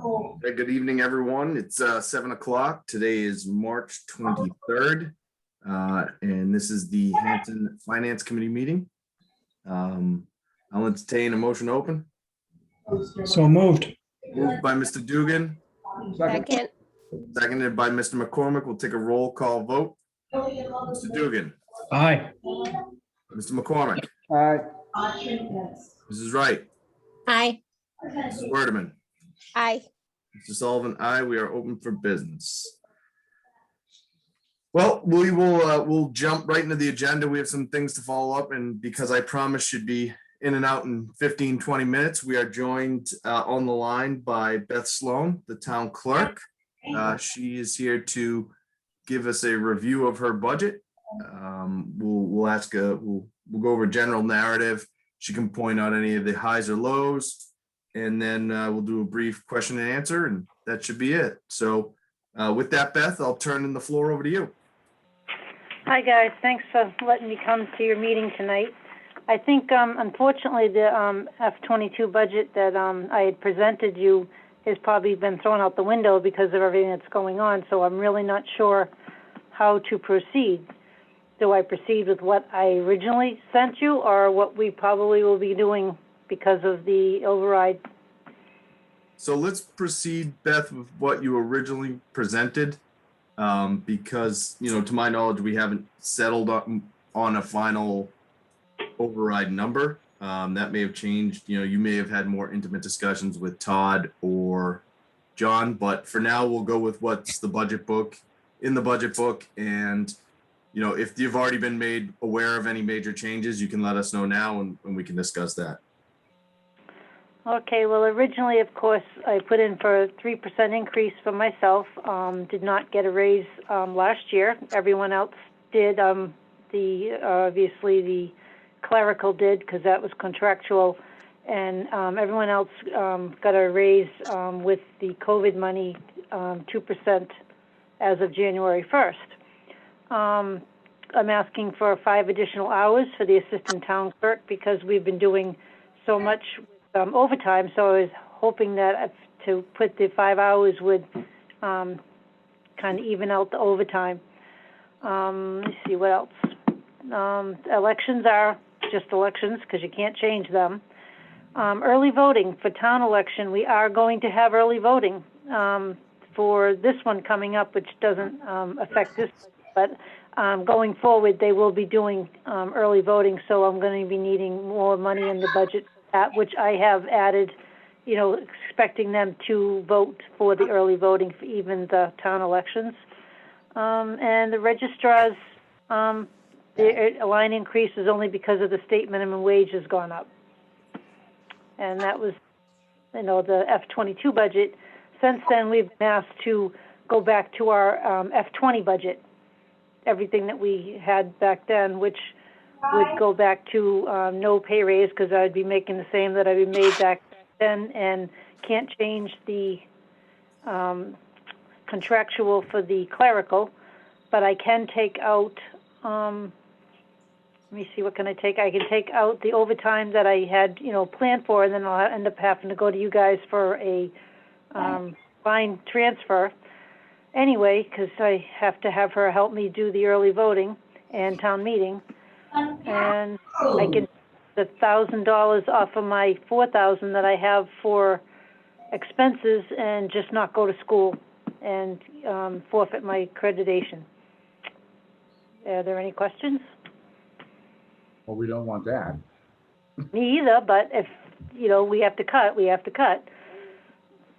Hey, good evening, everyone. It's 7 o'clock. Today is March 23rd, and this is the Hanson Finance Committee meeting. I'll entertain a motion to open. So moved. Moved by Mr. Dugan, Second. seconded by Mr. McCormick. We'll take a roll call vote. Mr. Dugan, Aye. Mr. McCormick, Aye. Mrs. Wright, Aye. Mrs. Werdeman, Aye. Mr. Sullivan, aye. We are open for business. Well, we'll jump right into the agenda. We have some things to follow up, and because I promised should be in and out in 15-20 minutes, we are joined on the line by Beth Sloan, the town clerk. She is here to give us a review of her budget. We'll go over general narrative. She can point out any of the highs or lows, and then we'll do a brief question and answer, and that should be it. So with that, Beth, I'll turn the floor over to you. Hi, guys. Thanks for letting me come to your meeting tonight. I think, unfortunately, the F-22 budget that I had presented you has probably been thrown out the window because of everything that's going on, so I'm really not sure how to proceed. Do I proceed with what I originally sent you, or what we probably will be doing because of the override? So let's proceed, Beth, with what you originally presented, because, to my knowledge, we haven't settled on a final override number. That may have changed. You may have had more intimate discussions with Todd or John, but for now, we'll go with what's in the budget book. And, if you've already been made aware of any major changes, you can let us know now and we can discuss that. Okay, well, originally, of course, I put in for a 3% increase for myself. Did not get a raise last year. Everyone else did. Obviously, the clerical did because that was contractual, and everyone else got a raise with the COVID money, 2% as of January 1st. I'm asking for 5 additional hours for the assistant town clerk because we've been doing so much overtime, so I was hoping that to put the 5 hours would kind of even out the overtime. Let's see what else. Elections are just elections because you can't change them. Early voting for town election, we are going to have early voting for this one coming up, which doesn't affect this, but going forward they will be doing early voting, so I'm going to be needing more money in the budget for that, which I have added, expecting them to vote for the early voting for even the town elections. And the registrars, the line increase is only because of the state minimum wage has gone up. And that was, the F-22 budget. Since then, we've been asked to go back to our F-20 budget, everything that we had back then, which would go back to no pay raise because I'd be making the same that I'd made back then, and can't change the contractual for the clerical, but I can take out, let me see, what can I take? I can take out the overtime that I had, planned for, and then I'll end up having to go to you guys for a line transfer anyway, because I have to have her help me do the early voting and town meeting. And I can the $1,000 off of my $4,000 that I have for expenses and just not go to school and forfeit my accreditation. Are there any questions? Well, we don't want that. Me either, but if, we have to cut, we have to cut.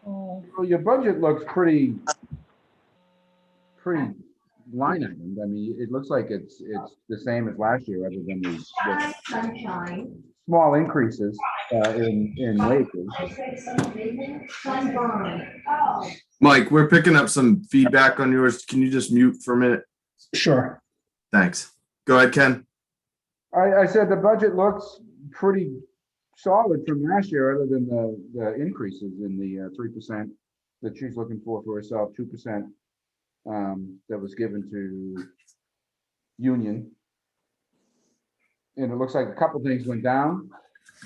Well, your budget looks pretty line item. I mean, it looks like it's the same as last year, other than the small increases in wages. Mike, we're picking up some feedback on yours. Can you just mute for a minute? Sure. Thanks. Go ahead, Ken. I said the budget looks pretty solid from last year, other than the increases in the 3% that she's looking for herself, 2% that was given to union. And it looks like a couple things went down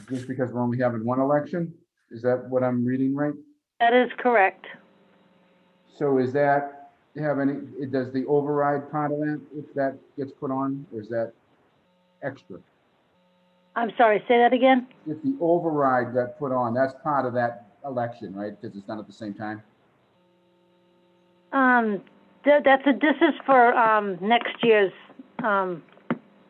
just because we're only having one election. Is that what I'm reading right? That is correct. So is that, does the override part of that, if that gets put on, or is that extra? I'm sorry, say that again? If the override got put on, that's part of that election, right? Because it's done at the same time? This is for, next year's,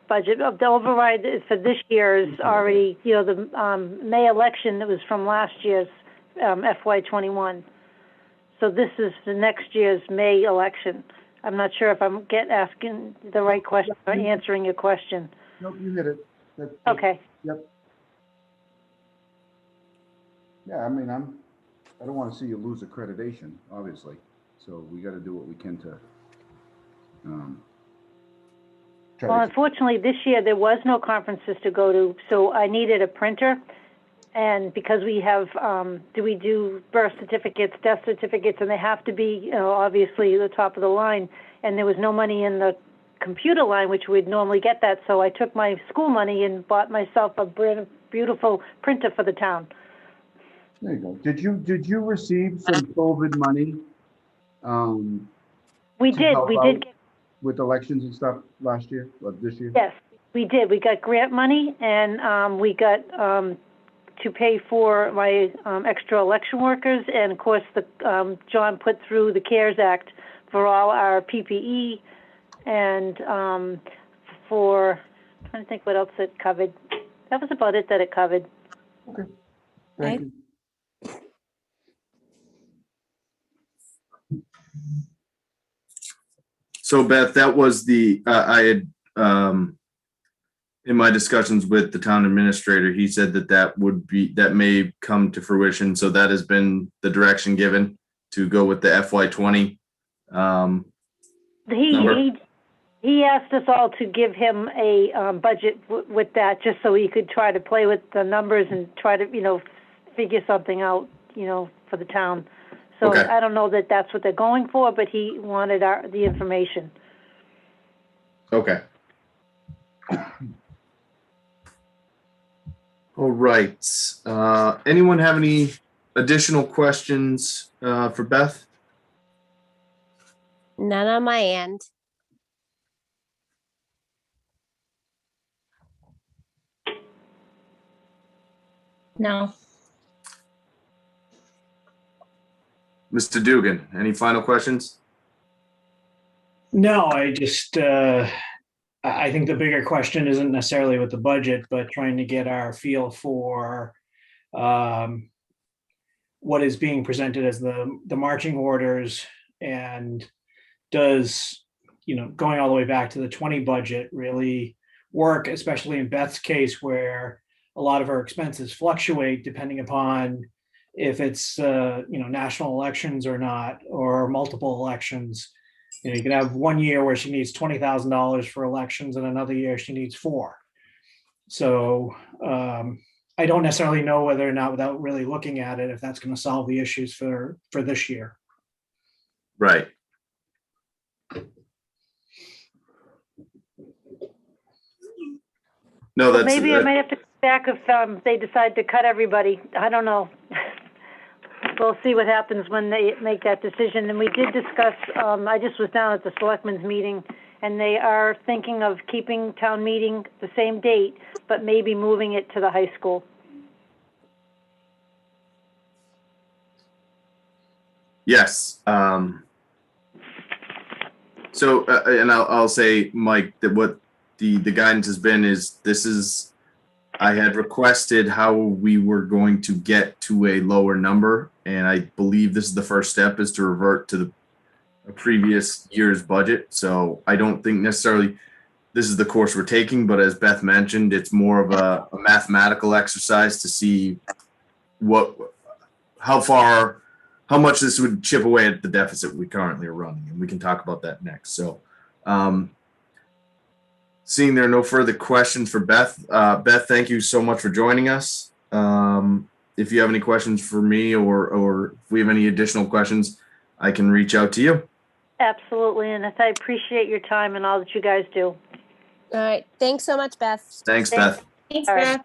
budget. The override is for this year is already, the, May election that was from last year's, FY '21. So this is the next year's May election. I'm not sure if I'm asking the right question or answering your question. Nope, you hit it. Okay. Yep. Yeah, I mean, I don't want to see you lose accreditation, obviously. So we got to do what we can to, try Well, to, unfortunately, this year there was no conferences to go to, so I needed a printer. And because we have, we do birth certificates, death certificates, and they have to be, obviously the top of the line. And there was no money in the computer line, which we'd normally get that. So I took my school money and bought myself a beautiful printer for the town. there you go. Did you receive some COVID money? We to did. help We out did get. with elections and stuff last year, or this year? Yes, we did. We got grant money, and we got to pay for my extra election workers, and of course, John put through the CARES Act for all our PPE, and I'm trying to think what else it covered. That was about it that it covered. Okay, thank you. So Beth, that was I had, in my discussions with the town administrator, he said that may come to fruition. So that has been the direction given to go with the FY '20. He asked us all to give him a budget with that, just so he could try to play with the numbers and try to, figure something out, for the town. So Okay. I don't know that that's what they're going for, but he wanted the information. Okay. All right. Anyone have any additional questions for Beth? None on my end. No. Mr. Dugan, any final questions? No, I think the bigger question isn't necessarily with the budget, but trying to get our feel for what is being presented as the marching orders, and does, going all the way back to the 20 budget really work, especially in Beth's case where a lot of her expenses fluctuate depending upon if it's national elections or not, or multiple elections. You can have one year where she needs $20,000 for elections and another year she needs $4 million. So I don't necessarily know whether or not, without really looking at it, if that's going to solve the issues for this year. Right. No, that's Maybe I may have to come back if they decide to cut everybody. I don't know. We'll see what happens when they make that decision. And we did discuss, I just was down at the selectmen's meeting, and they are thinking of keeping town meeting the same date, but maybe moving it to the high school. Yes. So, and I'll say, Mike, that what the guidance has been is I had requested how we were going to get to a lower number, and I believe this is the first step, is to revert to the previous year's budget. So I don't think necessarily this is the course we're taking, but as Beth mentioned, it's more of a mathematical exercise to see how much this would chip away at the deficit we currently are running, and we can talk about that next. So, seeing there are no further questions for Beth, Beth, thank you so much for joining us. If you have any questions for me, or if we have any additional questions, I can reach out to you. Absolutely, and I appreciate your time and all that you guys do. All right. Thanks so much, Beth. Thanks, Beth. Thanks, All right. Beth.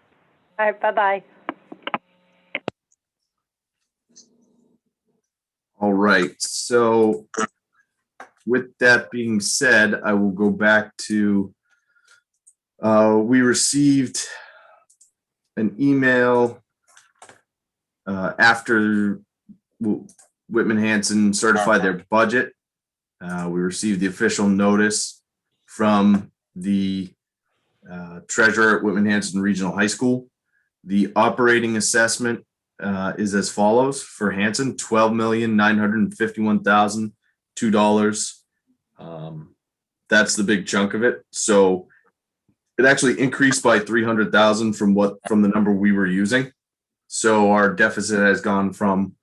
All right, bye-bye. All right, so with that being said, I will go back to, we received an email after Whitman Hanson certified their budget. We received the official notice from the treasurer at Whitman Hanson Regional High School. The operating assessment is as follows for Hanson: $12,951,002. That's the big chunk of it. So it actually increased by 300,000 from the number we were using. So our deficit has gone from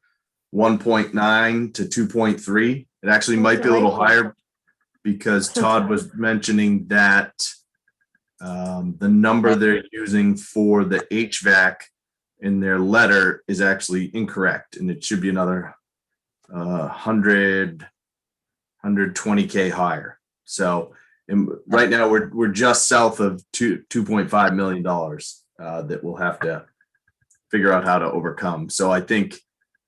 1.9 to 2.3. It actually might be a little higher because Todd was mentioning that the number they're using for the HVAC in their letter is actually incorrect, and it should be another 120K higher. So right now we're just south of $2.5 million that we'll have to figure out how to overcome. So I think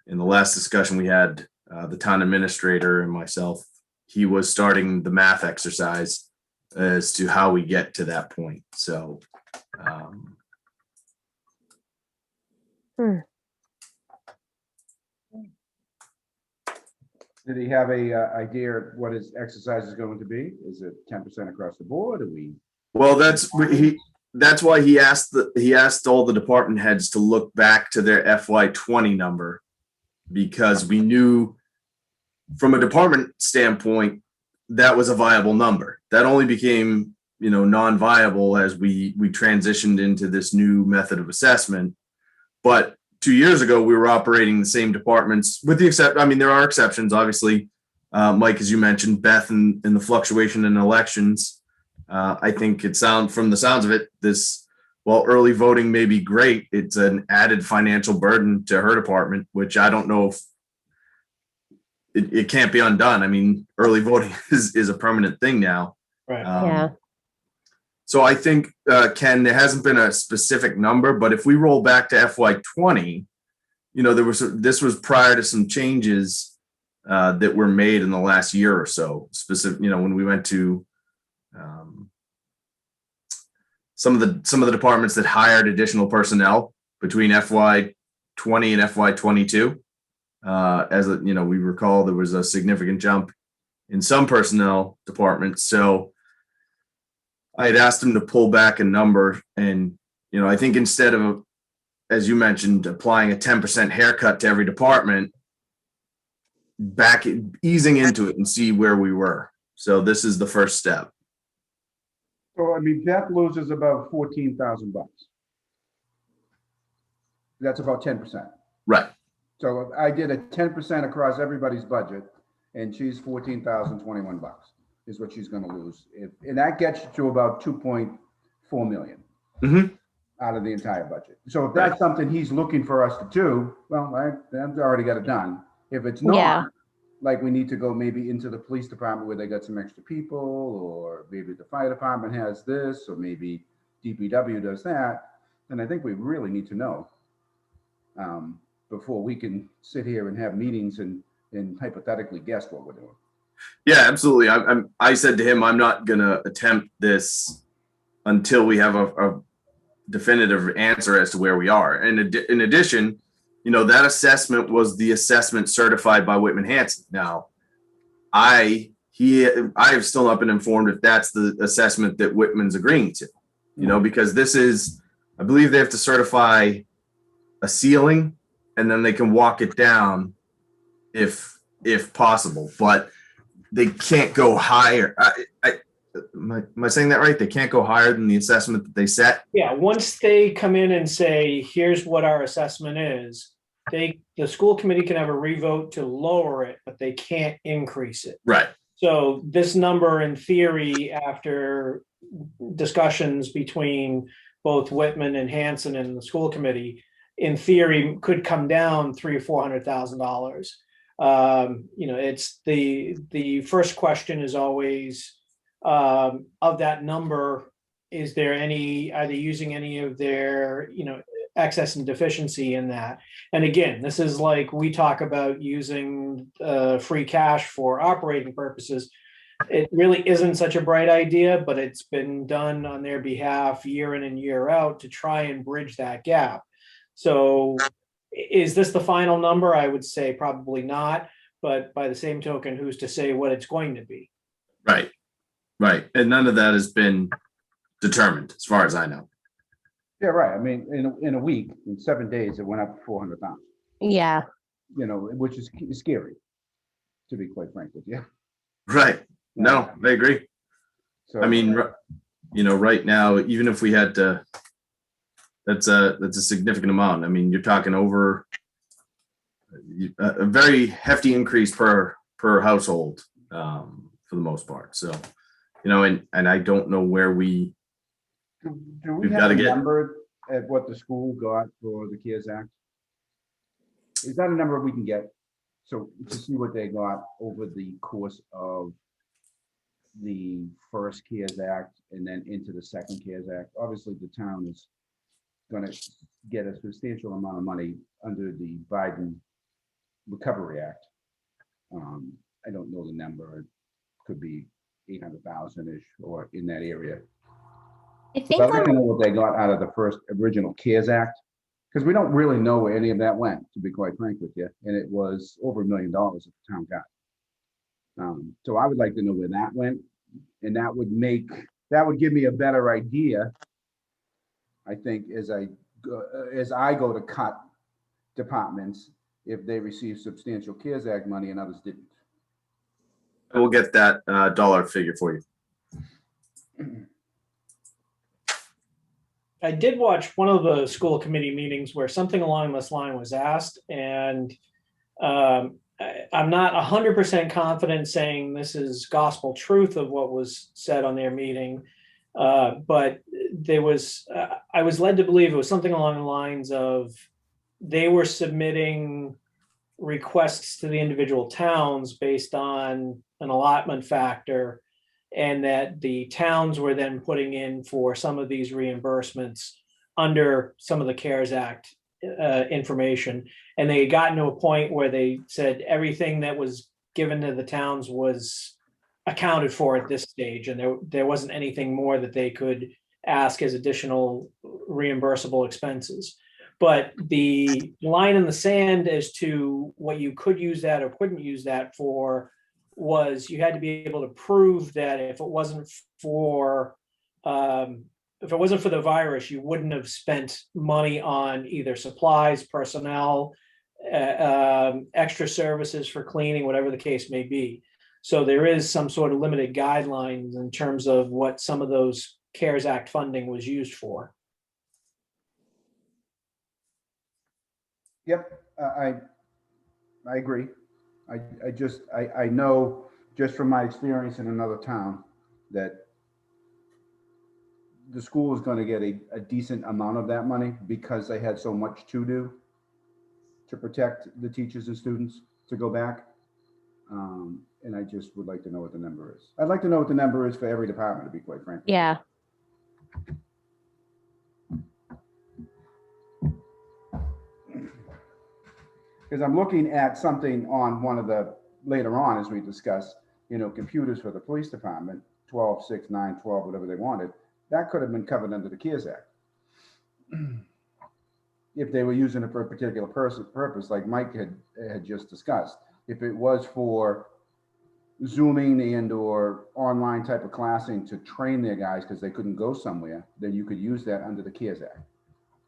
in the last discussion we had, the town administrator and myself, he was starting the math exercise as to how we get to that point. So Did he have a idea of what his exercise is going to be? Is it 10% across the board? Are we? well, that's why he asked all the department heads to look back to their FY20 number, because we knew from a department standpoint that was a viable number. That only became, non-viable as we transitioned into this new method of assessment. But 2 years ago, we were operating the same departments, with the there are exceptions, obviously. Mike, as you mentioned, Beth, and the fluctuation in elections. I think from the sounds of it, while early voting may be great, it's an added financial burden to her department, which I don't know if it can't be undone. Early voting is a permanent thing now. Right. Yeah. So I think, Ken, there hasn't been a specific number, but if we roll back to FY20, this was prior to some changes that were made in the last year or so. Specific, when we went to some of the departments that hired additional personnel between FY20 and FY22. We recall, there was a significant jump in some personnel departments. So I had asked him to pull back a number, and I think instead of, as you mentioned, applying a 10% haircut to every department, easing into it and see where we were. So this is the first step. So Beth loses about $14,000. That's about 10%. Right. So if I did a 10% across everybody's budget, and she's $14,021 is what she's going to lose. And that gets you to about 2.4 million out of the entire budget. So if that's something he's looking for us to do, well, I've already got it done. If it's not, like we need to go maybe into the police department where they got some extra people, or maybe the fire department has this, or maybe DPW does that, then I think we really need to know before we can sit here and have meetings and hypothetically guess what we're doing. Yeah, absolutely. I said to him, I'm not going to attempt this until we have a definitive answer as to where we are. And in addition, that assessment was the assessment certified by Whitman Hanson. Now, I have still not been informed if that's the assessment that Whitman's agreeing to, because this is, I believe they have to certify a ceiling, and then they can walk it down if possible, but they can't go higher. Am I saying that right? They can't go higher than the assessment that they set? Yeah, once they come in and say, here's what our assessment is, the school committee can have a revote to lower it, but they can't increase it. Right. So this number, in theory, after discussions between both Whitman and Hanson and the school committee, in theory, could come down $300,000 or $400,000. It's the first question is always, of that number, are they using any of their, excess and deficiency in that. And again, this is like, we talk about using free cash for operating purposes. It really isn't such a bright idea, but it's been done on their behalf year in and year out to try and bridge that gap. So is this the final number? I would say probably not, but by the same token, who's to say what it's going to be? Right, right. And none of that has been determined, as far as I know. Yeah, right. I mean, in a week, in 7 days, it went up 400,000, Yeah. you know, which is scary, to be quite frank with you. Right. No, I agree. So, I mean, right now, even if we had to, that's a significant amount. I mean, you're talking over a very hefty increase per household, for the most part. So, and I don't know where do we we've have gotta a get- number at what the school got for the CARES Act? Is that a number we can get? So to see what they got over the course of the first CARES Act and then into the second CARES Act. Obviously, the town is going to get a substantial amount of money under the Biden Recovery Act. I don't know the number. It could be 800,000-ish or in that area. I But think I'd like to I'm, know what they got out of the first original CARES Act, because we don't really know where any of that went, to be quite frank with you. And it was over $1 million that the town got. So I would like to know where that went, and that would give me a better idea, I think, as I go to cut departments, if they receive substantial CARES Act money and others didn't. I will get that dollar figure for you. I did watch one of the school committee meetings where something along this line was asked, and I'm not 100% confident saying this is gospel truth of what was said on their meeting, but I was led to believe it was something along the lines of they were submitting requests to the individual towns based on an allotment factor, and that the towns were then putting in for some of these reimbursements under some of the CARES Act information. And they had gotten to a point where they said everything that was given to the towns was accounted for at this stage, and there wasn't anything more that they could ask as additional reimbursable expenses. But the line in the sand as to what you could use that or couldn't use that for was you had to be able to prove that if it wasn't for the virus, you wouldn't have spent money on either supplies, personnel, extra services for cleaning, whatever the case may be. So there is some sort of limited guidelines in terms of what some of those CARES Act funding was used for. Yep, I agree. I know just from my experience in another town that the school is going to get a decent amount of that money because they had so much to do to protect the teachers and students to go back. And I just would like to know what the number is. I'd like to know what the number is for every department, to be quite frank. yeah. Because I'm looking at something on one of the, later on, as we discussed, computers for the police department, 12, 6, 9, 12, whatever they wanted, that could have been covered under the CARES Act. If they were using it for a particular purpose, like Mike had just discussed. If it was for Zooming and or online type of classing to train their guys because they couldn't go somewhere, then you could use that under the CARES Act.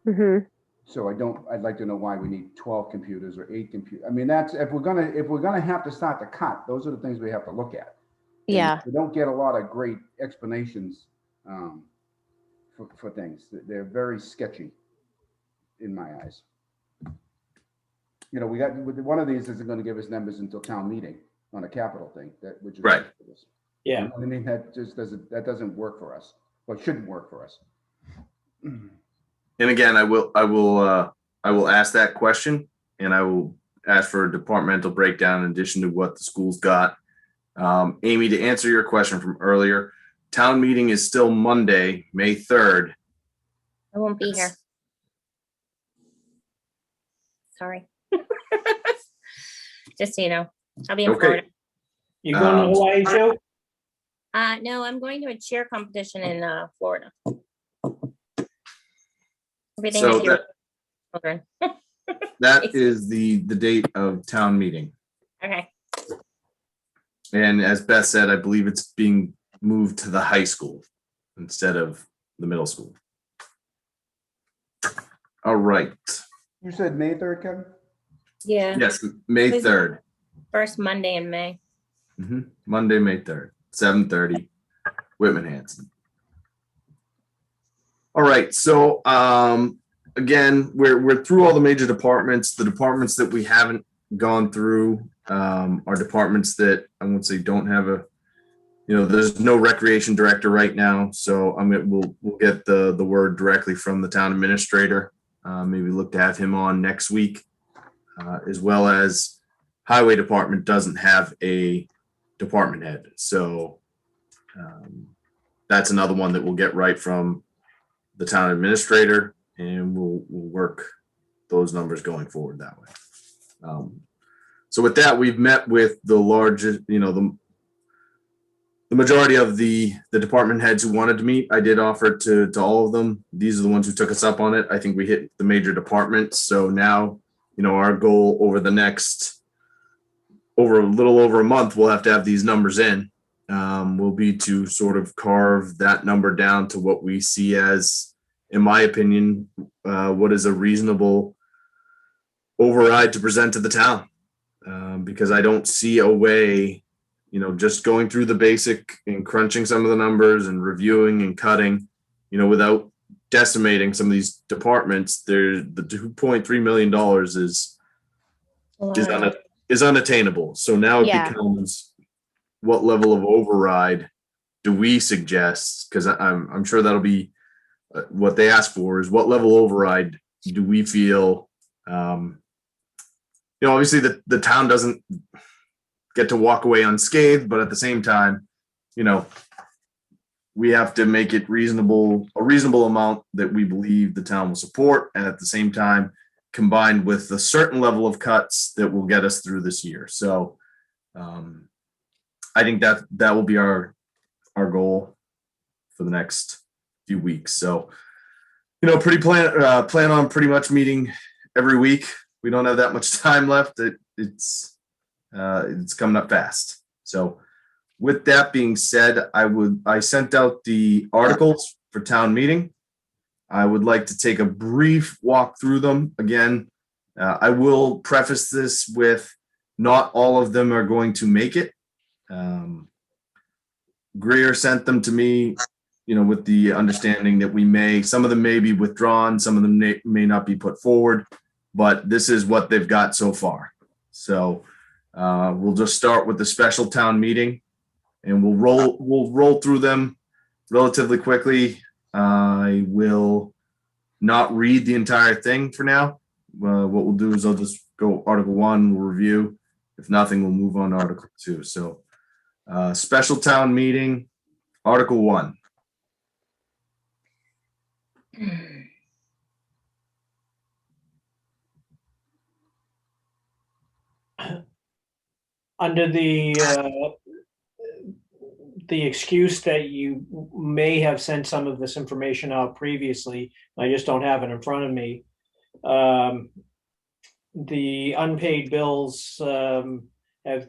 Mm-hmm. So I'd like to know why we need 12 computers or 8 computers. I mean, that's, if we're gonna have to start to cut, those are the things we have to look at. And Yeah. we don't get a lot of great explanations for things. They're very sketchy in my eyes. We got, one of these isn't gonna give us numbers until town meeting on a capital thing, which is. Right. Yeah. You know what I mean, that doesn't work for us, or shouldn't work for us. And again, I will ask that question, and I will ask for a departmental breakdown in addition to what the school's got. Amy, to answer your question from earlier, town meeting is still Monday, May 3rd. I won't be here. Sorry. Just so you know, I'll be in Okay. Florida. You going to Hawaii too? No, I'm going to a cheer competition in Florida. Everything So I do with children. that is the date of town meeting. Okay. And as Beth said, I believe it's being moved to the high school instead of the middle school. All right. You said May 3rd, Kevin? Yeah. Yes, May Please. 3rd. First Monday in May. Monday, May 3rd, 7:30, Whitman Hanson. All right, so again, we're through all the major departments. The departments that we haven't gone through are departments that I won't say don't have a, there's no recreation director right now, so we'll get the word directly from the town administrator. Maybe look to have him on next week, as well as highway department doesn't have a department head, so that's another one that we'll get right from the town administrator, and we'll work those numbers going forward that way. So with that, we've met with the largest, the majority of the department heads who wanted to meet. I did offer to all of them. These are the ones who took us up on it. I think we hit the major departments. So now, our goal over the next, over a little over a month, we'll have to have these numbers in. Will be to sort of carve that number down to what we see as, in my opinion, what is a reasonable override to present to the town. Because I don't see a way, just going through the basic and crunching some of the numbers and reviewing and cutting, without decimating some of these departments. The $2.3 million is unattainable. So now it Yeah. becomes, what level of override do we suggest? Because I'm sure that'll be what they ask for, is what level override do we feel? Obviously the town doesn't get to walk away unscathed, but at the same time, we have to make it a reasonable amount that we believe the town will support, and at the same time, combined with a certain level of cuts that will get us through this year. So I think that will be our goal for the next few weeks. So, plan on pretty much meeting every week. We don't have that much time left. It's coming up fast. So with that being said, I sent out the articles for town meeting. I would like to take a brief walk through them. Again, I will preface this with not all of them are going to make it. Greer sent them to me, with the understanding that some of them may be withdrawn, some of them may not be put forward, but this is what they've got so far. So we'll just start with the special town meeting, and we'll roll through them relatively quickly. I will not read the entire thing for now. What we'll do is I'll just go Article 1, we'll review. If nothing, we'll move on to Article 2. So special town meeting, Article 1. Under the excuse that you may have sent some of this information out previously, I just don't have it in front of me. The unpaid bills have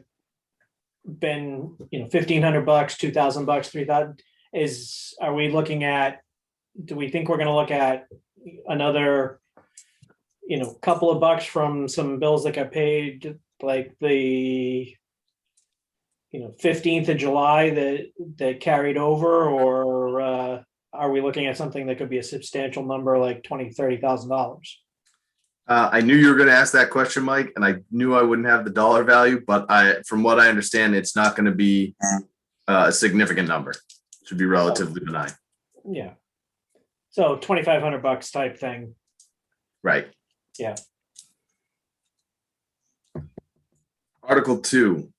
been, $1,500, $2,000, $3,000. Are we looking at? Do we think we're going to look at another, couple of bucks from some bills that got paid, like the 15th of July that carried over, or are we looking at something that could be a substantial number, like $20,000, $30,000? I knew you were going to ask that question, Mike, and I knew I wouldn't have the dollar value, but from what I understand, it's not going to be a significant number. It should be relatively benign. Yeah. So $2,500 type thing. Right. Yeah. Article 2.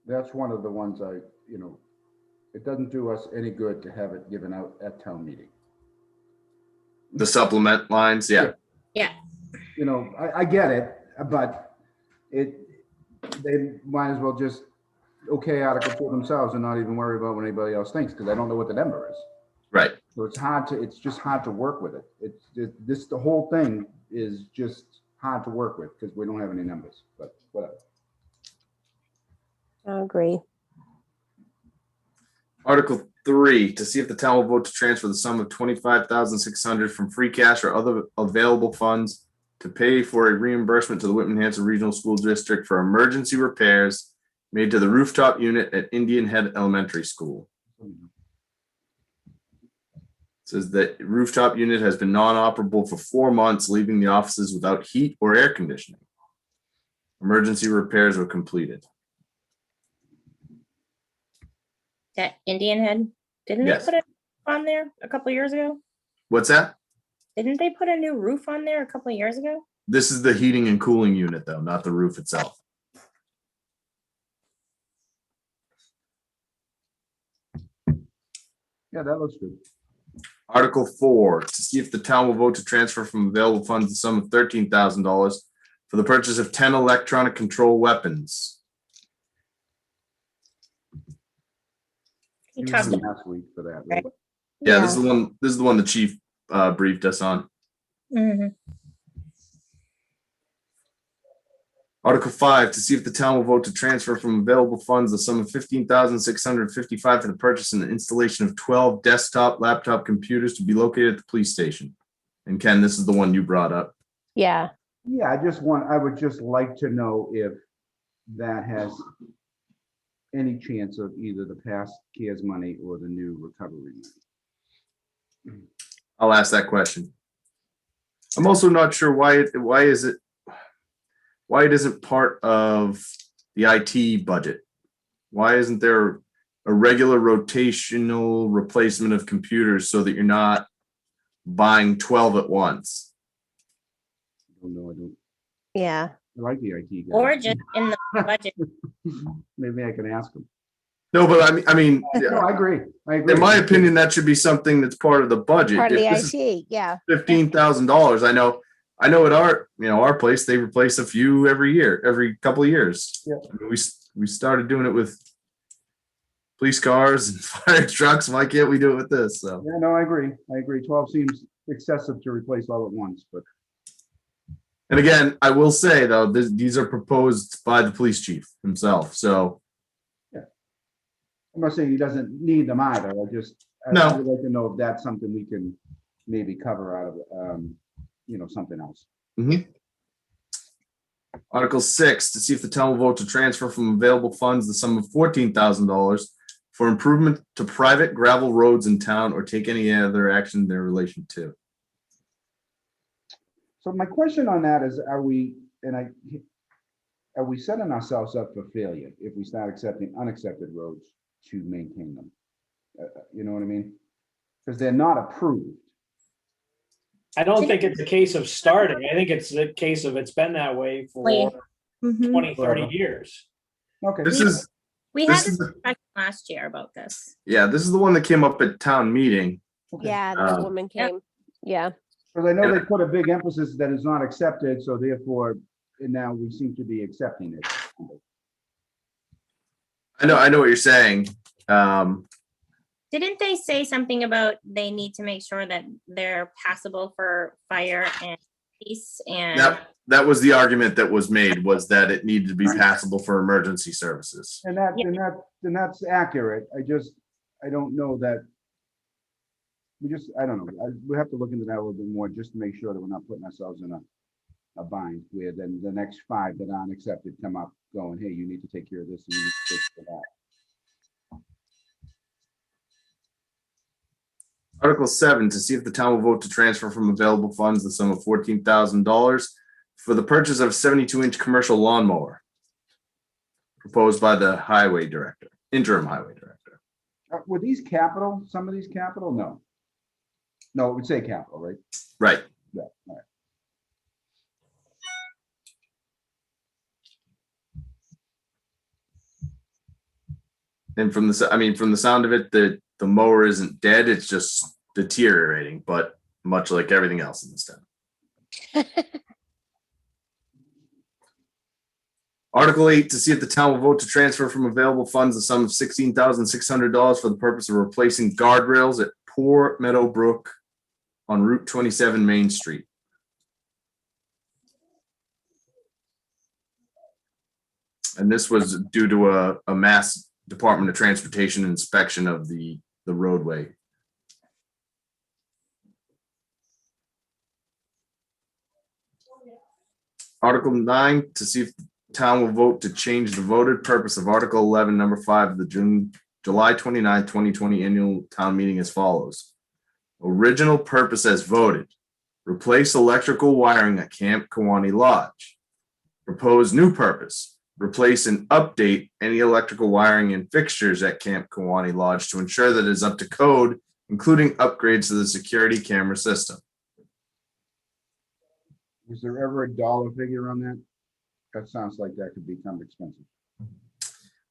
That's one of the ones it doesn't do us any good to have it given out at town meeting. The supplement lines, yeah. Yeah, You know, I get it, but they might as well just okay article for themselves and not even worry about what anybody else thinks, because I don't know what the number is. Right. So it's just hard to work with it. The whole thing is just hard to work with because we don't have any numbers, but whatever. I agree. Article 3, to see if the town will vote to transfer the sum of $25,600 from free cash or other available funds to pay for a reimbursement to the Whitman Hanson Regional School District for emergency repairs made to the rooftop unit at Indian Head Elementary School. It says that rooftop unit has been non-operable for 4 months, leaving the offices without heat or air conditioning. Emergency repairs were completed. that Indian Head, didn't they Yes. put it on there a couple years ago? What's that? Didn't they put a new roof on there a couple of years ago? This is the heating and cooling unit, though, not the roof itself. Yeah, that looks good. Article 4, to see if the town will vote to transfer from available funds the sum of $13,000 for the purchase of 10 electronic control weapons. He You talked were about. last week for that, right? Yeah, this is the one. This is the one the chief briefed us on. Mhm. Article 5, to see if the town will vote to transfer from available funds the sum of $15,655 for the purchase and installation of 12 desktop laptop computers to be located at the police station. And Ken, this is the one you brought up. Yeah. Yeah, I would just like to know if that has any chance of either the past CARES money or the new recovery money. I'll ask that question. I'm also not sure why it isn't part of the IT budget. Why isn't there a regular rotational replacement of computers so that you're not buying 12 at once? I don't know, I don't, Yeah. I like the IT guy. Or just in the budget. Maybe I can ask him. No, but I mean, No, I agree. I agree. in my opinion, that should be something that's part of the budget. Part of If the this is IT. Yeah. $15,000. I know at our place, they replace a few every year, every couple of years. Yeah. I mean, we started doing it with police cars and fire trucks. Why can't we do it with this? So, Yeah, no, I agree. 12 seems excessive to replace all at once, but and again, I will say though, these are proposed by the police chief himself. So, I'm not saying he doesn't need them either. I No. would like to know if that's something we can maybe cover out of, something else. Article 6, to see if the town will vote to transfer from available funds the sum of $14,000 for improvement to private gravel roads in town or take any other action in their relation to. So my question on that is, are we setting ourselves up for failure if we start accepting unaccepted roads to maintain them? You know what I mean? Because they're not approved. I don't think it's a case of starting. I think it's a case of it's been that way for Mhm. 20, 30 years. Okay. This is We This had is this discussion last year about this. this is the one that came up at town meeting. Okay. Yeah. The Um, woman yeah. came. Yeah. Because I know they put a big emphasis that is not accepted, so therefore, and now we seem to be accepting it. I know what you're saying. Didn't they say something about they need to make sure that they're passable for fire and police and? That was the argument that was made, was that it needed to be passable for emergency services. And that, Yeah. and that's accurate. I don't know that. I don't know. We have to look into that a little bit more just to make sure that we're not putting ourselves in a bind where then the next 5 that aren't accepted come up going, hey, you need to take care of this and you need to take care of that. Article 7, to see if the town will vote to transfer from available funds the sum of $14,000 for the purchase of a 72-inch commercial lawnmower proposed by the interim highway director. Were these capital, some of these capital? No. No, it would say capital, right? Right. Yeah, all right. And from from the sound of it, the mower isn't dead, it's just deteriorating, but much like everything else in this town. Article 8, to see if the town will vote to transfer from available funds the sum of $16,600 for the purpose of replacing guardrails at Poor Meadow Brook on Route 27 Main Street. And this was due to a Mass Department of Transportation inspection of the roadway. Article 9, to see if the town will vote to change the voted purpose of Article 11, number 5 of the July 29, 2020 annual town meeting as follows. Original purpose as voted, replace electrical wiring at Camp Kawani Lodge. Proposed new purpose, replace and update any electrical wiring and fixtures at Camp Kawani Lodge to ensure that it is up to code, including upgrades to the security camera system. Is there ever a dollar figure on that? That sounds like that could become expensive.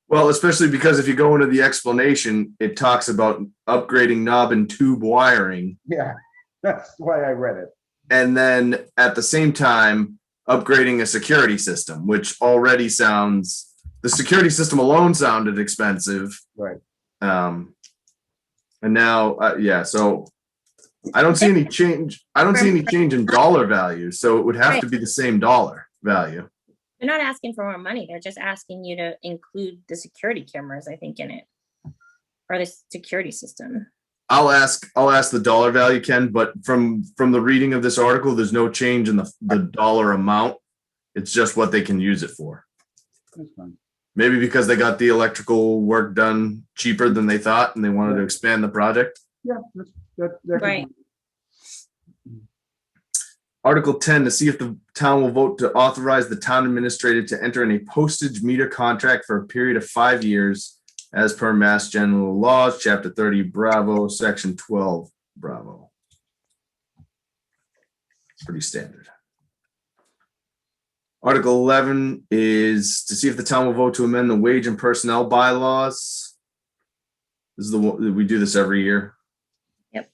Well, especially because if you go into the explanation, it talks about upgrading knob and tube wiring. Yeah, that's why I read it. And then at the same time, upgrading a security system, which already sounds, the security system alone sounded expensive. Right. And now, yeah, so I don't see any change. I don't see any change in dollar value. So it would have to be the same dollar value. They're not asking for more money. They're just asking you to include the security cameras, I think, in it, or the security system. I'll ask the dollar value, Ken, but from the reading of this article, there's no change in the dollar amount. It's just what they can use it for. That's fine. Maybe because they got the electrical work done cheaper than they thought and they wanted to expand the project. Yeah, that Right. Article 10, to see if the town will vote to authorize the town administrator to enter in a postage meter contract for a period of 5 years as per Mass General Laws, Chapter 30, Bravo, Section 12, Bravo. Pretty standard. Article 11 is to see if the town will vote to amend the wage and personnel bylaws. This is the one, we do this every year. Yep.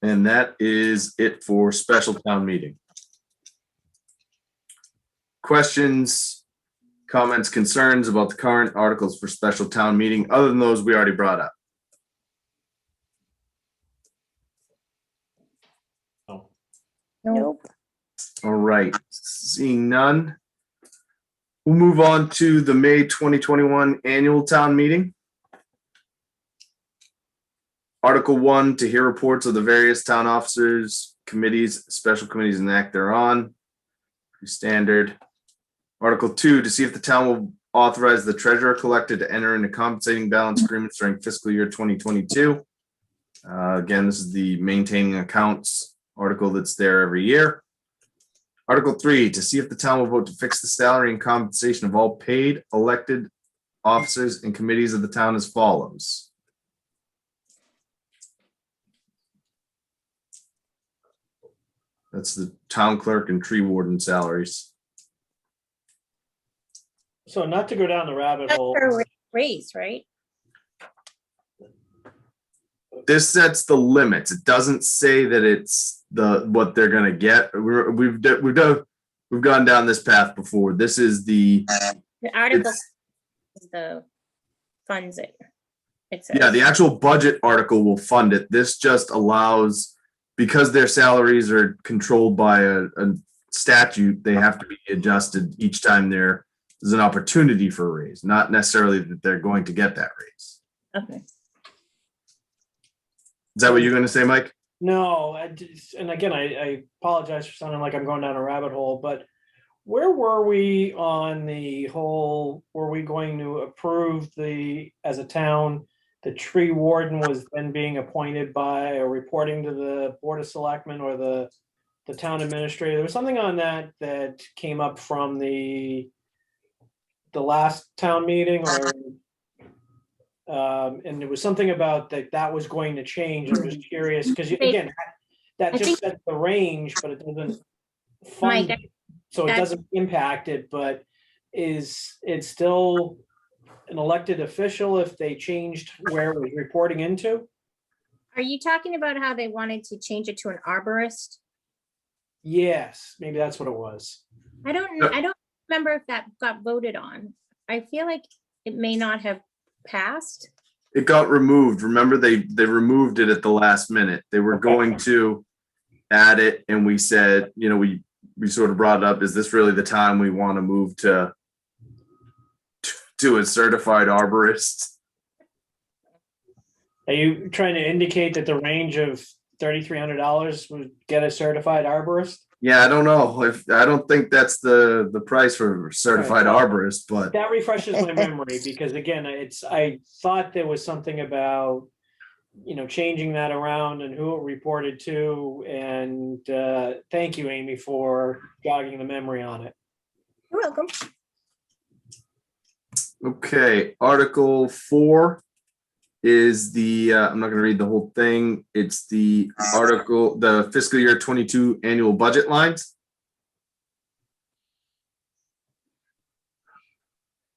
And that is it for special town meeting. Questions, comments, concerns about the current articles for special town meeting, other than those we already brought up? Nope. All right, seeing none. We'll move on to the May 2021 annual town meeting. Article 1, to hear reports of the various town officers, committees, special committees, and act thereon. Pretty standard. Article 2, to see if the town will authorize the treasurer collector to enter into compensating balance agreements during fiscal year 2022. Again, this is the maintaining accounts article that's there every year. Article 3, to see if the town will vote to fix the salary and compensation of all paid elected officers and committees of the town as follows. That's the town clerk and tree warden salaries. So not to go down the rabbit That's hole. for raise, right? This sets the limits. It doesn't say that it's what they're gonna get. We've gone down this path before. This is the article it's, is the funds it. yeah, the actual budget article will fund it. This just allows, because their salaries are controlled by a statute, they have to be adjusted each time there's an opportunity for a raise, not necessarily that they're going to get that raise. Okay. Is that what you're going to say, Mike? No, and again, I apologize for sounding like I'm going down a rabbit hole, but where were we on the whole, were we going to approve as a town, the tree warden was then being appointed by or reporting to the Board of Selectmen or the town administrator? There was something on that came up from the last town meeting, or And there was something about that was going to change. I'm just curious, because again, that I just think- sets the range, but it doesn't Mike, fund, so it that's- doesn't impact it, but is it still an elected official if they changed where it was reporting into? Are you talking about how they wanted to change it to an arborist? Yes, maybe that's what it was. I don't remember if that got voted on. I feel like it may not have passed. It got removed. Remember, they removed it at the last minute. They were Okay. going to add it, and we said, we sort of brought it up, is this really the time we want to move to a certified arborist? Are you trying to indicate that the range of $3,300 would get a certified arborist? Yeah, I don't know. I don't think that's the price for certified Right. arborist, but That refreshes my memory, because again, I thought there was something about, changing that around and who it reported to. And thank you, Amy, for jogging the memory on it. You're welcome. okay. Article 4 is I'm not going to read the whole thing. It's the fiscal year 22 annual budget lines.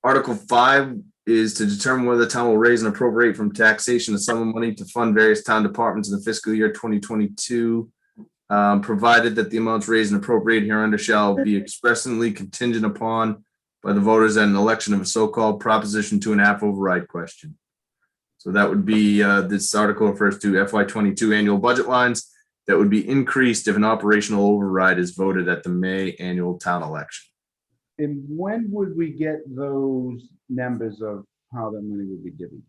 Article 5 is to determine whether the town will raise and appropriate from taxation a sum of money to fund various town departments in the fiscal year 2022, provided that the amounts raised and appropriated hereunder shall be expressly contingent upon by the voters at an election of a so-called Proposition 2.5 override question. So that would be, this article refers to FY22 annual budget lines that would be increased if an operational override is voted at the May annual town election. And when would we get those numbers of how that money would be given?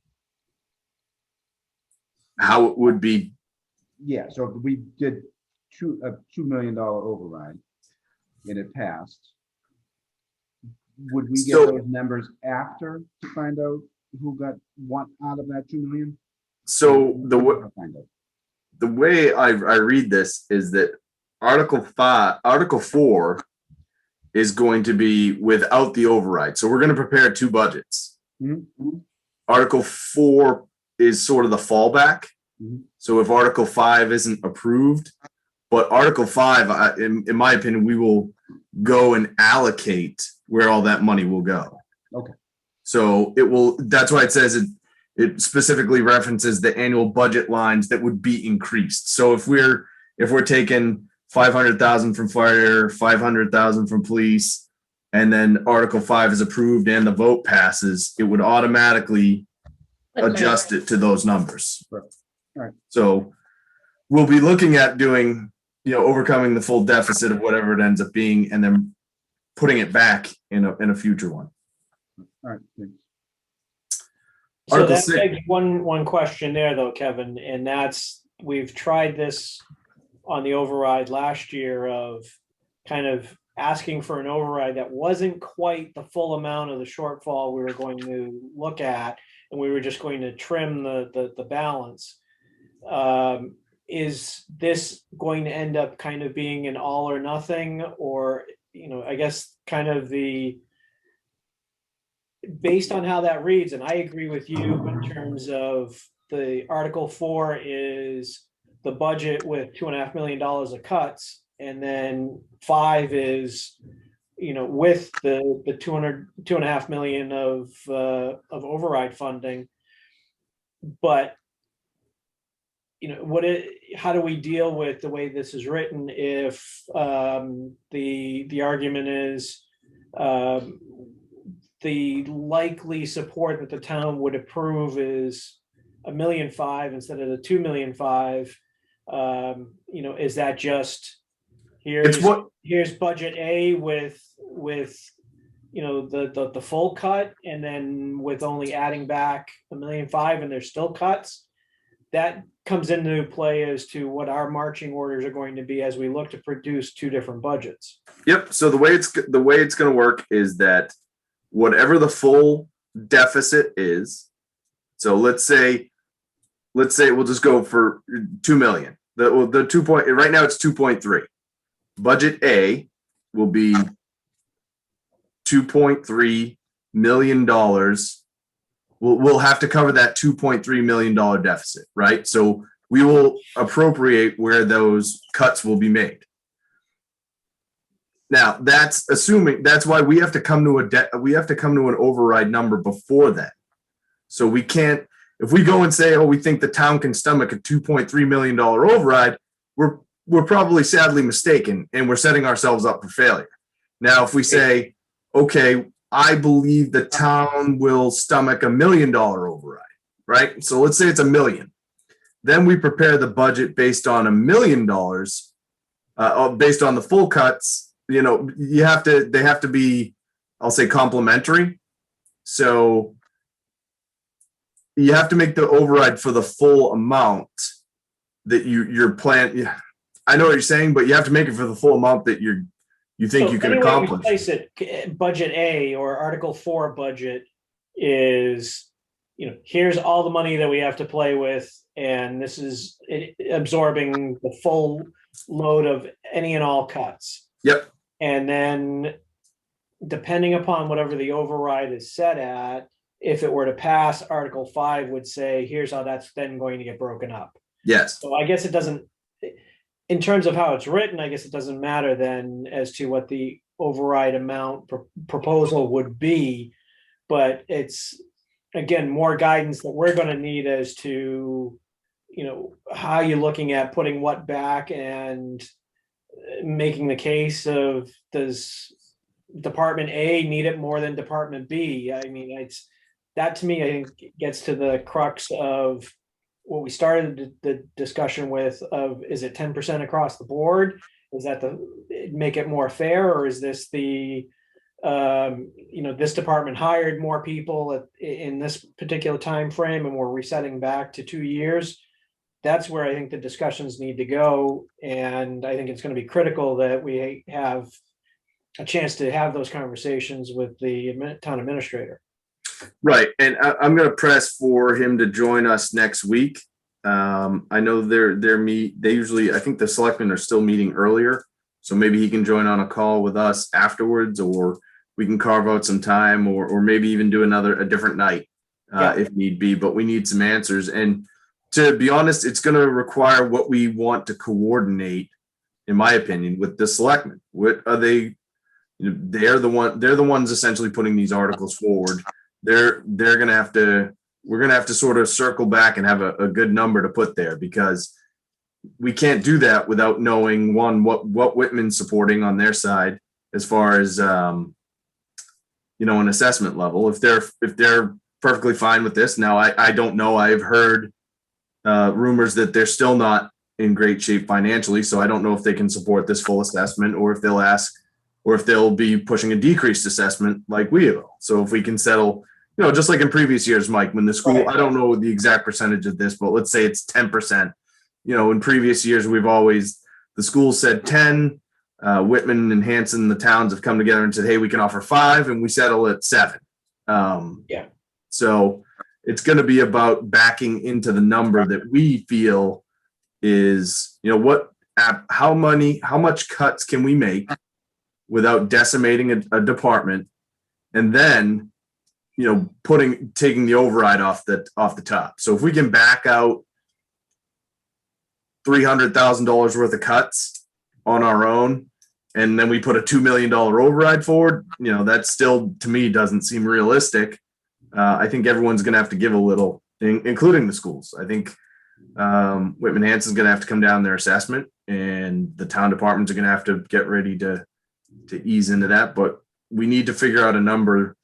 How it would be, Yeah, so if we did a $2 million override and it passed, would we get So- those numbers after to find out who got what out of that 2 million? so Find out. the way I read this is that Article 4 is going to be without the override. So we're going to prepare 2 budgets. Mhm. Article 4 is sort of the fallback. Mhm. So if Article 5 isn't approved, but Article 5, in my opinion, we will go and allocate where all that money will go. Okay. So that's why it says it specifically references the annual budget lines that would be increased. So if we're taking 500,000 from fire, 500,000 from police, and then Article 5 is approved and the vote passes, it would automatically adjust it to those numbers. Right. All right. So we'll be looking at doing, overcoming the full deficit of whatever it ends up being, and then putting it back in a future one. All right, thanks. So Article that 6. begs one question there, though, Kevin, and that's, we've tried this on the override last year of kind of asking for an override that wasn't quite the full amount of the shortfall we were going to look at, and we were just going to trim the balance. Is this going to end up kind of being an all or nothing, or, I guess kind of based on how that reads, and I agree with you in terms of the Article 4 is the budget with $2.5 million of cuts, and then 5 is, with the $2.5 million of override funding. But how do we deal with the way this is written if the argument is the likely support that the town would approve is $1.5 million instead of the $2.5 million? Is that just here's budget A with the full cut, and then with only adding back $1.5 million and there's still cuts? That comes into play as to what our marching orders are going to be as we look to produce 2 different budgets. Yep. So the way it's going to work is that whatever the full deficit is, so let's say we'll just go for 2 million. The 2 point right now it's 2.3. Budget A will be $2.3 million we'll have to cover that $2.3 million deficit, right? So we will appropriate where those cuts will be made. Now, that's assuming, that's why we have to come to an override number before that. So we can't, if we go and say, oh, we think the town can stomach a $2.3 million override, we're probably sadly mistaken, and we're setting ourselves up for failure. Now, if we say, okay, I believe the town will stomach $1 million override, right? So let's say it's $1 million. Then we prepare the budget based on $1 million, based on the full cuts. You know, they have to be, I'll say, complementary. So you have to make the override for the full amount that you're planning. Yeah, I know what you're saying, but you have to make it for the full amount that you think So you can any way we accomplish. Place it, budget A or Article 4 budget is, here's all the money that we have to play with, and this is absorbing the full load of any and all cuts. Yep. And then depending upon whatever the override is set at, if it were to pass, Article 5 would say, here's how that's then going to get broken up. Yes. So I guess it doesn't, in terms of how it's written, I guess it doesn't matter then as to what the override amount proposal would be. But it's, again, more guidance that we're going to need as to, how you're looking at putting what back and making the case of, does Department A need it more than Department B? I mean, that to me, I think gets to the crux of what we started the discussion with of, is it 10% across the board? Is that make it more fair? Or is this this department hired more people in this particular time frame and we're resetting back to 2 years? That's where I think the discussions need to go. And I think it's going to be critical that we have a chance to have those conversations with the town administrator. Right. And I'm going to press for him to join us next week. I know they usually, I think the selectmen are still meeting earlier. So maybe he can join on a call with us afterwards, or we can carve out some time, or maybe even do a different night if need be, but we need some answers. And to be honest, it's going to require what we want to coordinate, in my opinion, with the selectmen. What are they? They're the ones essentially putting these articles forward. We're going to have to sort of circle back and have a good number to put there, because we can't do that without knowing, one, what Whitman's supporting on their side as far as an assessment level. If they're perfectly fine with this. Now, I don't know. I've heard rumors that they're still not in great shape financially, so I don't know if they can support this full assessment, or if they'll ask, or if they'll be pushing a decreased assessment like we will. So if we can settle, just like in previous years, Mike, when the school, Right. I don't know the exact percentage of this, but let's say it's 10%. In previous years, the school said 10, Whitman and Hanson, the towns have come together and said, hey, we can offer 5, and we settle at 7. So it's going to be about backing into the number that we feel is, how much cuts can we make without decimating a department, and then, taking the override off the top. So if we can back out $300,000 worth of cuts on our own, and then we put a $2 million override forward, that still, to me, doesn't seem realistic. I think everyone's going to have to give a little, including the schools. I think Whitman Hanson's going to have to come down their assessment, and the town departments are going to have to get ready to ease into that. But we need to figure out a number.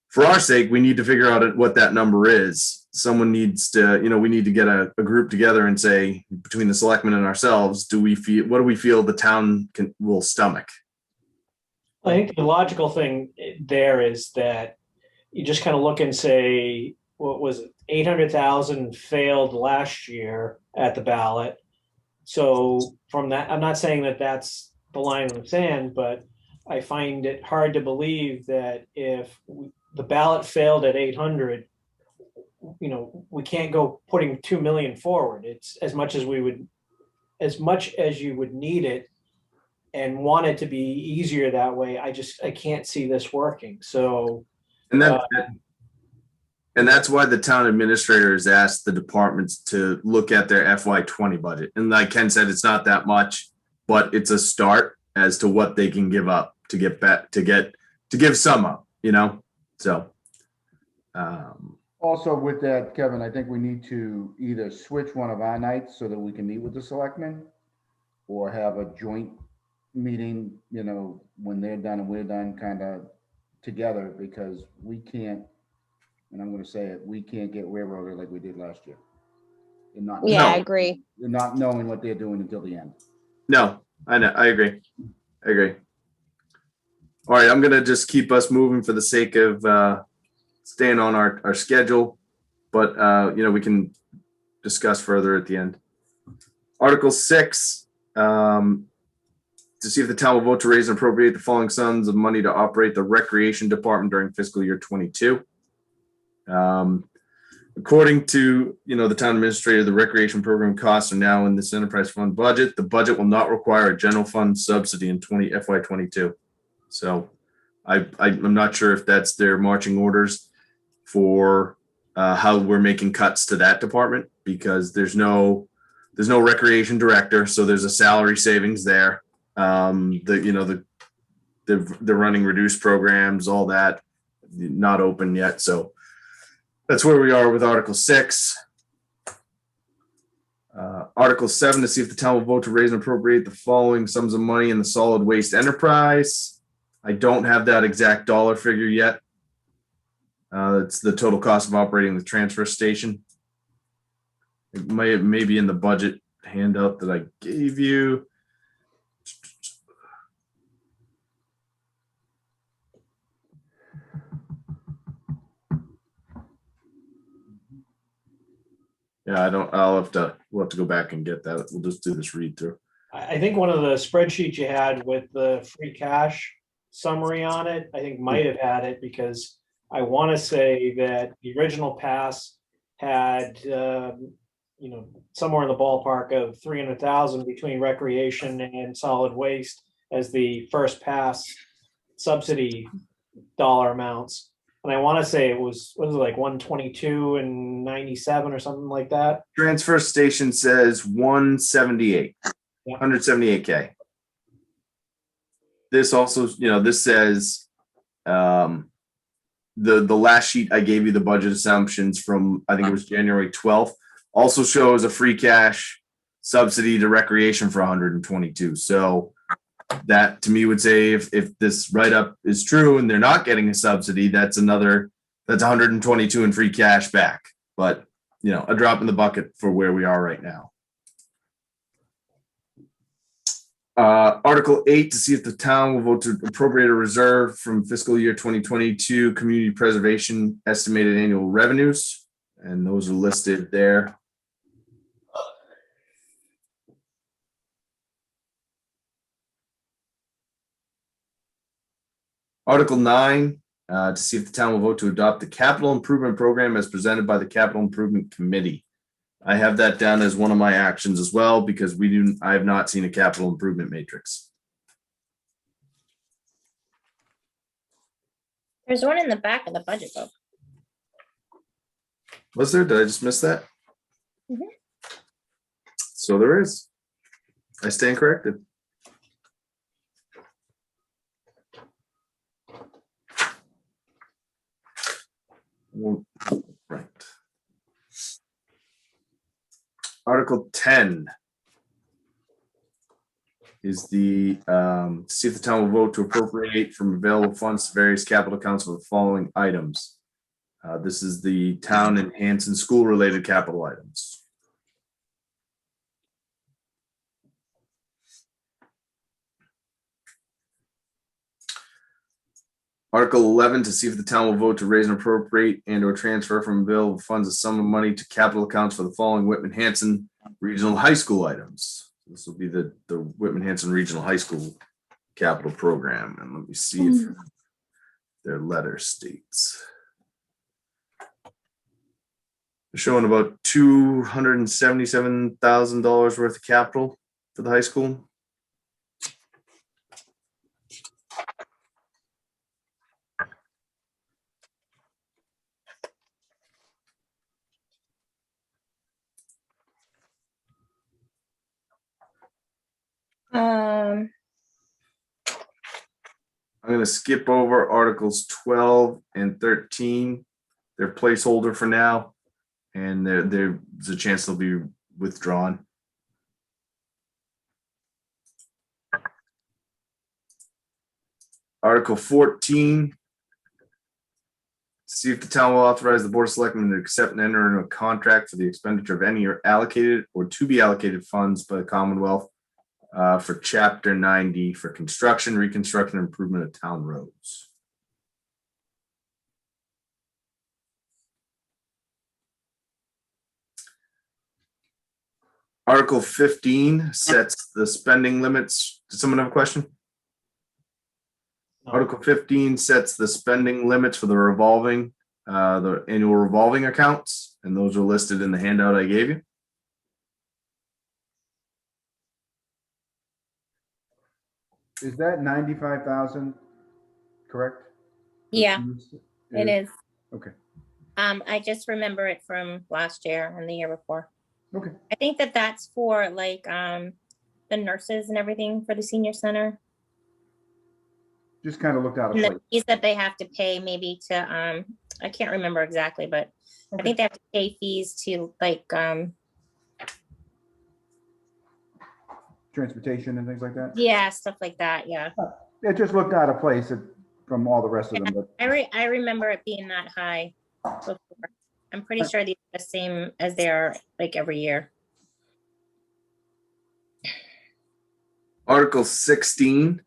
For our sake, we need to figure out what that number is. Someone needs to, we need to get a group together and say, between the selectmen and ourselves, what do we feel the town will stomach? I think the logical thing there is that you just kind of look and say, what was it? 800,000 failed last year at the ballot. So from that, I'm not saying that that's the line in the sand, but I find it hard to believe that if the ballot failed at 800, we can't go putting 2 million forward. It's as much as you would need it and want it to be easier that way. I can't see this working. So, And then And that's why the town administrator has asked the departments to look at their FY20 budget. And like Ken said, it's not that much, but it's a start as to what they can give up to get back, to give some up, you know? So, Also with that, Kevin, I think we need to either switch one of our nights so that we can meet with the selectmen or have a joint meeting, you know, when they're done and we're done, kind of together, because we can't, and I'm gonna say it, we can't get railroaded like we did last year. And not, Yeah, I No. agree. and not knowing what they're doing until the end. no, I know, I agree. I agree. All right, I'm gonna just keep us moving for the sake of staying on our schedule, but you know, we can discuss further at the end. Article 6, to see if the town will vote to raise and appropriate the following sums of money to operate the recreation department during fiscal year 22. According to, you know, the town administrator, the recreation program costs are now in this enterprise fund budget. The budget will not require a general fund subsidy in FY22. So I'm not sure if that's their marching orders for how we're making cuts to that department, because there's no recreation director, so there's a salary savings there. They're running reduced programs, all that, not open yet. So that's where we are with Article 6. Article 7, to see if the town will vote to raise and appropriate the following sums of money in the solid waste enterprise. I don't have that exact dollar figure yet. It's the total cost of operating the transfer station. It may be in the budget handout that I gave you. Yeah, we'll have to go back and get that. We'll just do this read through. I think one of the spreadsheets you had with the free cash summary on it, I think might have had it, because I want to say that the original pass had, somewhere in the ballpark of 300,000 between recreation and solid waste as the first pass subsidy dollar amounts. And I want to say it was like 122 and 97 or something like that. Transfer station says 178, Yeah. 178K. This also, this says the last sheet I gave you, the budget assumptions from, I think it was January 12th, also shows a free cash subsidy to recreation for 122. So that to me would say if this write-up is true and they're not getting a subsidy, that's 122 in free cash back. But, a drop in the bucket for where we are right now. Article 8, to see if the town will vote to appropriate a reserve from fiscal year 2022 community preservation estimated annual revenues. And those are listed there. Article 9, to see if the town will vote to adopt the capital improvement program as presented by the Capital Improvement Committee. I have that down as one of my actions as well, because I have not seen a capital improvement matrix. There's one in the back of the budget book. Was there? Did I just miss that? Mhm. So there is. I stand corrected. Right. Article 10 is the see if the town will vote to appropriate from available funds to various capital accounts for the following items. This is the town and Hanson school related capital items. Article 11, to see if the town will vote to raise and appropriate and or transfer from available funds a sum of money to capital accounts for the following Whitman Hanson Regional High School items. This will be the Whitman Hanson Regional High School capital program. And let me see if their letter states. They're showing about $277,000 worth of capital for the high school. I'm gonna skip over Articles 12 and 13. They're placeholder for now, and there's a chance they'll be withdrawn. Article 14. See if the town will authorize the Board of Selectmen to accept and enter into a contract for the expenditure of any allocated or to be allocated funds by the Commonwealth for Chapter 90 for construction, reconstruction, and improvement of town roads. Article 15 sets the spending limits. Does someone have a question? Article 15 sets the spending limits for the annual revolving accounts, and those are listed in the handout I gave you. Is that 95,000 correct? Yeah, it is. Okay, I just remember it from last year and the year before. okay. I think that that's for like, the nurses and everything for the senior center. Just kind of looked out of And the place. fees that they have to pay maybe to, I can't remember exactly, but I think they have to pay fees to like, Transportation and things like that. yeah, stuff like that, yeah. It just looked out of place from all the rest of them, but I remember it being that high before. I'm pretty sure these are the same as they are like every year. Article 16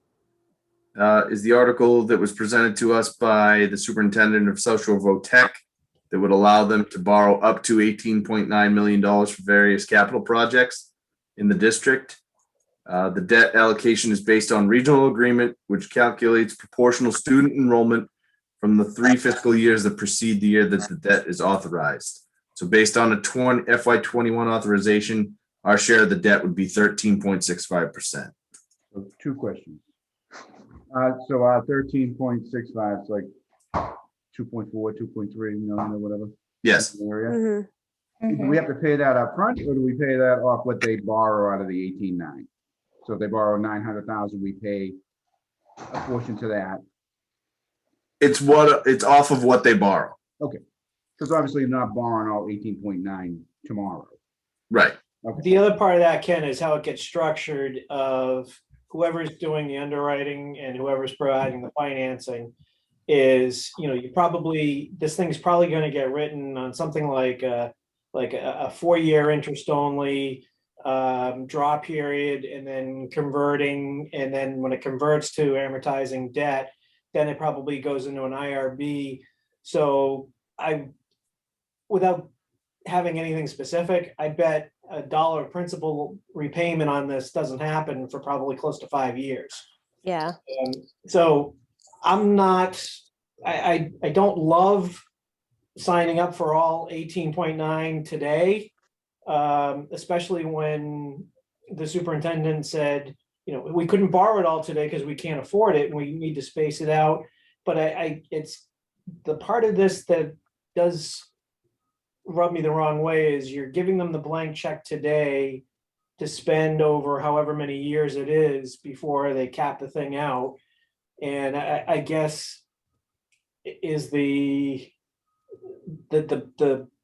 is the article that was presented to us by the superintendent of Social Votech that would allow them to borrow up to $18.9 million for various capital projects in the district. The debt allocation is based on regional agreement, which calculates proportional student enrollment from the 3 fiscal years that precede the year that the debt is authorized. So based on a FY21 authorization, our share of the debt would be 13.65%. so 2 questions. So our 13.65 is like 2.4, 2.3 million or whatever. Yes, Area. Mhm. Do we have to pay that up front, or do we pay that off what they borrow out of the 18.9? So if they borrow 900,000, we pay a portion to that. it's off of what they borrow. Because obviously you're not borrowing all 18.9 tomorrow. Right. The other part of that, Ken, is how it gets structured of whoever's doing the underwriting and whoever's providing the financing is, you probably, this thing's probably going to get written on something like a 4-year interest only draw period, and then converting. And then when it converts to amortizing debt, then it probably goes into an IRB. So without having anything specific, I bet $1 principal repayment on this doesn't happen for probably close to 5 years. Yeah. So I'm not, I don't love signing up for all 18.9 today, especially when the superintendent said, we couldn't borrow it all today because we can't afford it and we need to space it out. But it's the part of this that does rub me the wrong way is you're giving them the blank check today to spend over however many years it is before they cap the thing out. And I guess is the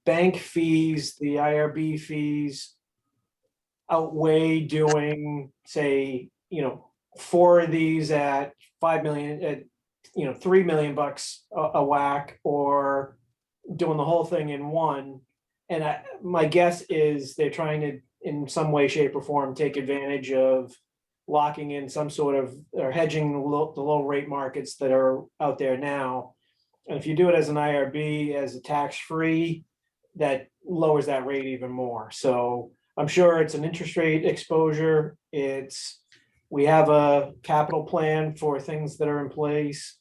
bank fees, the IRB fees outweigh doing, say, 4 of these at 5 million, at $3 million a whack, or doing the whole thing in one. And my guess is they're trying to, in some way, shape, or form, take advantage of locking in some sort of, or hedging the low rate markets that are out there now. And if you do it as an IRB, as a tax-free, that lowers that rate even more. So I'm sure it's an interest rate exposure. We have a capital plan for things that are in place.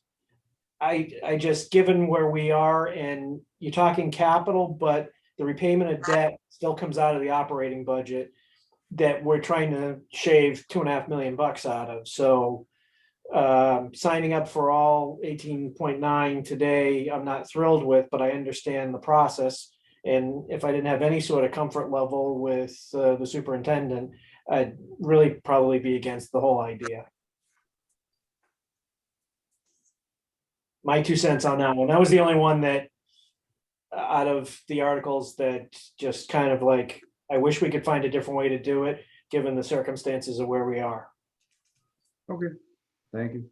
I just, given where we are, and you're talking capital, but the repayment of debt still comes out of the operating budget that we're trying to shave $2.5 million out of. So signing up for all 18.9 today, I'm not thrilled with, but I understand the process. And if I didn't have any sort of comfort level with the superintendent, I'd really probably be against the whole idea. my 2 cents on that one. That was the only one that out of the articles that just kind of like, I wish we could find a different way to do it, given the circumstances of where we are. Okay, thank you.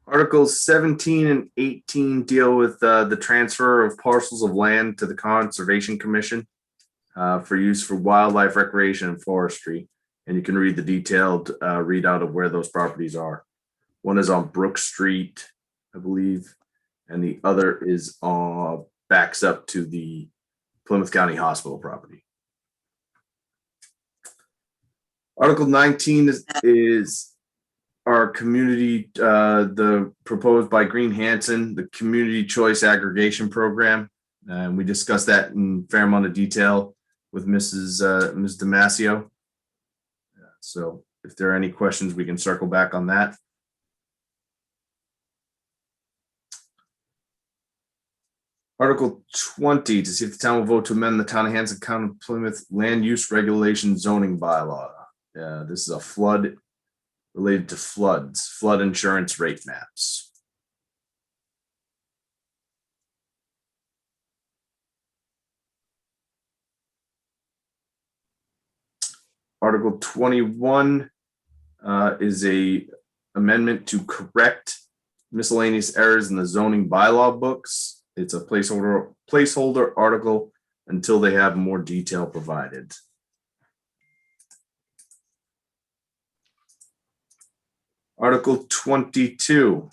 Articles 17 and 18 deal with the transfer of parcels of land to the Conservation Commission for use for wildlife recreation and forestry. And you can read the detailed readout of where those properties are. One is on Brook Street, I believe, and the other is backs up to the Plymouth County Hospital property. Article 19 is our community, the proposed by Green Hanson, the Community Choice Aggregation Program. And we discussed that in a fair amount of detail with Ms. Damasio. So if there are any questions, we can circle back on that. Article 20, to see if the town will vote to amend the Town of Hanson, County of Plymouth Land Use Regulation Zoning Bylaw. This is a flood related to floods, flood insurance rate maps. Article 21 is a amendment to correct miscellaneous errors in the zoning bylaw books. It's a placeholder article until they have more detail provided. Article 22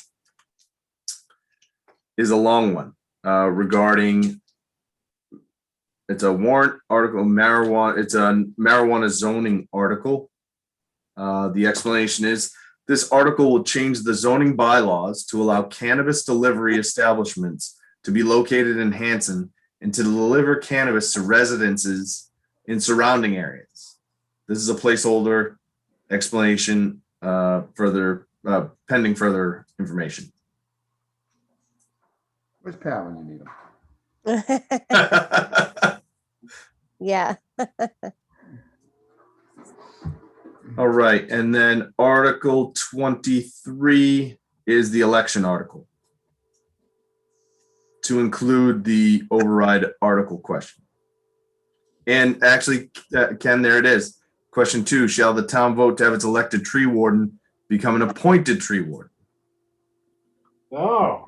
is a long one regarding, it's a warrant article, marijuana. It's a marijuana zoning article. The explanation is this article will change the zoning bylaws to allow cannabis delivery establishments to be located in Hanson and to deliver cannabis to residences in surrounding areas. This is a placeholder explanation pending further information. Where's Pat when you need him? Yeah. All right, and then Article 23 is the election article to include the override article question. And actually, Ken, there it is. Question 2, shall the town vote to have its elected tree warden become an appointed tree warden? Oh,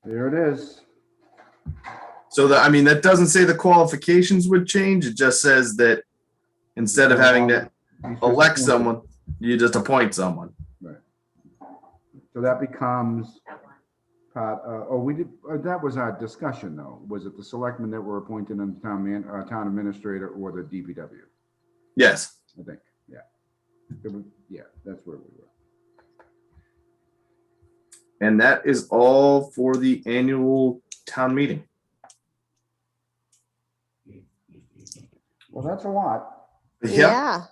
There it is. So that doesn't say the qualifications would change. It just says that instead of having to elect someone, you just appoint someone. Right. So that becomes part, that was our discussion though. Was it the selectmen that were appointed in the town administrator or the DPW? Yes. I think, yeah. Yeah, that's where we were. And that is all for the annual town meeting. Well, that's a lot. Yeah.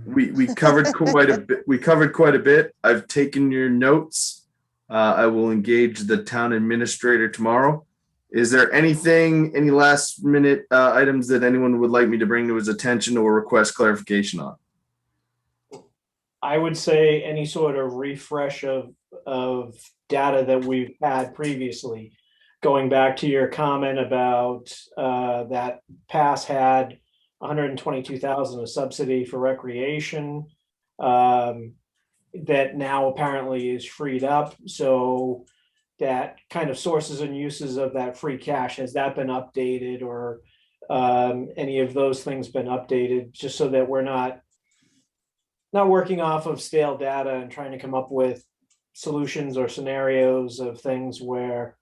We covered quite a bit. We covered quite a bit. I've taken your notes. I will engage the town administrator tomorrow. Is there any last minute items that anyone would like me to bring to his attention or request clarification on? I would say any sort of refresh of data that we've had previously. Going back to your comment about that pass had 122,000 of subsidy for recreation, that now apparently is freed up. So that kind of sources and uses of that free cash, has that been updated, or any of those things been updated, just so that we're not working off of stale data and trying to come up with solutions or scenarios of things where,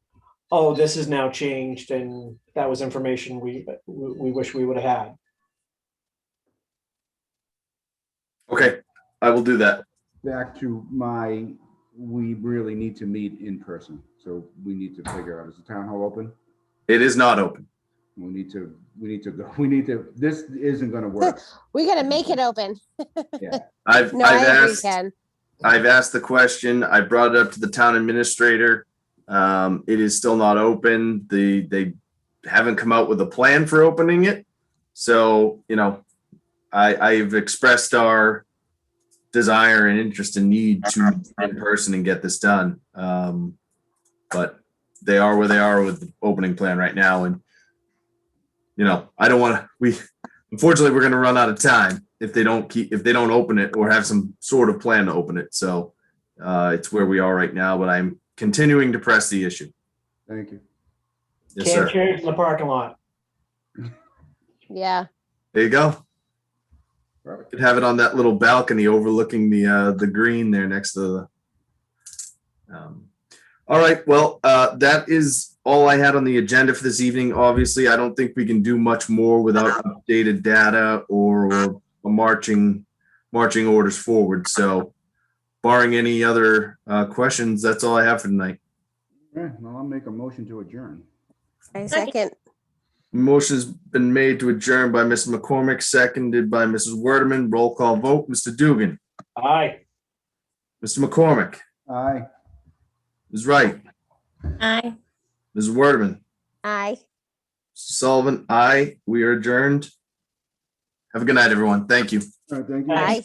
oh, this is now changed and that was information we wish we would have had. Okay, I will do that. Back to we really need to meet in person. So we need to figure out, is the town hall open? It is not open. We need to go. This isn't gonna work. We gotta make it open. Yeah. I've No, I agree, asked. Ken. I've asked the question. I brought it up to the town administrator. It is still not open. They haven't come out with a plan for opening it. So, I've expressed our desire and interest and need to be in person and get this done. But they are where they are with the opening plan right now. And, I don't want to, unfortunately, we're going to run out of time if they don't open it or have some sort of plan to open it. So it's where we are right now, but I'm continuing to press the issue. Thank you. Yes, Can't sir. change in the parking lot. Yeah. There you go. Perfect. Could have it on that little balcony overlooking the green there next to the. All right. Well, that is all I had on the agenda for this evening. Obviously, I don't think we can do much more without updated data or a marching orders forward. So, barring any other questions, that's all I have for tonight. Yeah, well, I'll make a motion to adjourn. I second. Motion's been made to adjourn by Mrs. McCormick, seconded by Mrs. Werdeman. Roll call vote. Mr. Dugan, Aye. Mr. McCormick, Aye. Ms. Wright, Aye. Mrs. Werdeman, Aye. Mr. Sullivan, aye. We are adjourned. Have a good night, everyone. Thank you. All right, thank you. Aye. Aye.